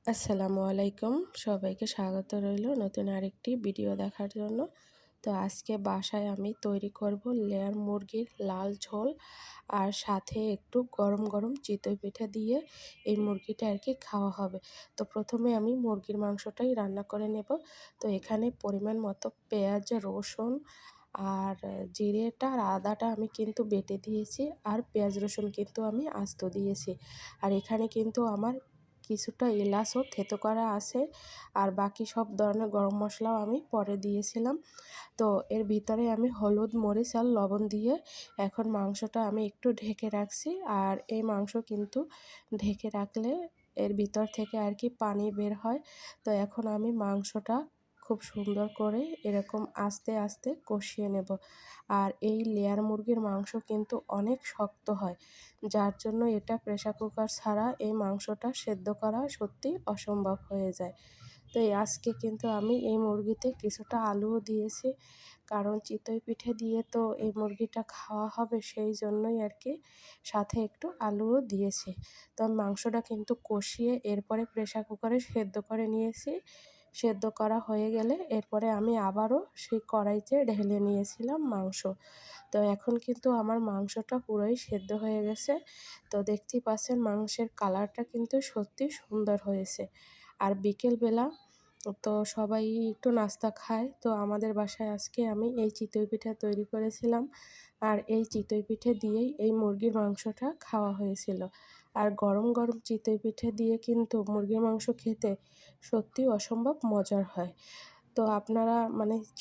আসসালামু আলাইকুম। সবাইকে স্বাগত রইল নতুন আরেকটি ভিডিও দেখার জন্য। তো আজকে বাসায় আমি তৈরি করব লেয়ার মুরগির লাল ঝোল, আর সাথে একটু গরম গরম চিতই পিঠা দিয়ে এই মুরগিটা আর কি খাওয়া হবে। তো প্রথমে আমি মুরগির মাংসটাই রান্না করে নেব। তো এখানে পরিমাণ মতো পেঁয়াজ, রসুন আর জিরেটা আর আদাটা আমি কিন্তু বেটে দিয়েছি, আর পেঁয়াজ রসুন কিন্তু আমি আস্ত দিয়েছি। আর এখানে কিন্তু আমার কিছুটা এলাচও থেতো করা আছে, আর বাকি সব ধরনের গরম মশলাও আমি পরে দিয়েছিলাম। তো এর ভিতরে আমি হলুদ, মরিচ আর লবণ দিয়ে এখন মাংসটা আমি একটু ঢেকে রাখছি। আর এই মাংস কিন্তু ঢেকে রাখলে এর ভিতর থেকে আর কি পানি বের হয়। তো এখন আমি মাংসটা খুব সুন্দর করে এরকম আস্তে আস্তে কষিয়ে নেব। আর এই লেয়ার মুরগির মাংস কিন্তু অনেক শক্ত হয়, যার জন্য এটা প্রেসার কুকার ছাড়া এই মাংসটা সেদ্ধ করা সত্যি অসম্ভব হয়ে যায়। তো আজকে কিন্তু আমি এই মুরগিতে কিছুটা আলুও দিয়েছি, কারণ চিতই পিঠে দিয়ে তো এই মুরগিটা খাওয়া হবে, সেই জন্যই আর কি সাথে একটু আলুও দিয়েছি। তো আমি মাংসটা কিন্তু কষিয়ে এরপরে প্রেসার কুকারে সেদ্ধ করে নিয়েছি। সেদ্ধ করা হয়ে গেলে এরপরে আমি আবারও সেই কড়াইতে ঢেলে নিয়েছিলাম মাংস। তো এখন কিন্তু আমার মাংসটা পুরোই সেদ্ধ হয়ে গেছে। তো দেখতেই পাচ্ছেন মাংসের কালারটা কিন্তু সত্যি সুন্দর হয়েছে। আর বিকেলবেলা তো সবাই একটু নাস্তা খায়। তো আমাদের বাসায় আজকে আমি এই চিতই পিঠা তৈরি করেছিলাম, আর এই চিতই পিঠে দিয়েই এই মুরগির মাংসটা খাওয়া হয়েছিল। আর গরম গরম চিতই পিঠে দিয়ে কিন্তু মুরগির মাংস খেতে সত্যি অসম্ভব মজার হয়। তো আপনারা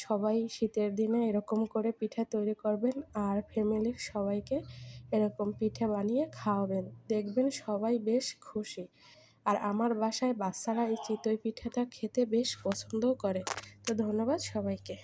সবাই শীতের দিনে এরকম করে পিঠা তৈরি করবেন, আর ফ্যামিলির সবাইকে এরকম পিঠা বানিয়ে খাওয়াবেন। দেখবেন সবাই বেশ খুশি। আর আমার বাসায় বাচ্চারা এই চিতই পিঠাটা খেতে বেশ পছন্দও করে। তো ধন্যবাদ সবাইকে।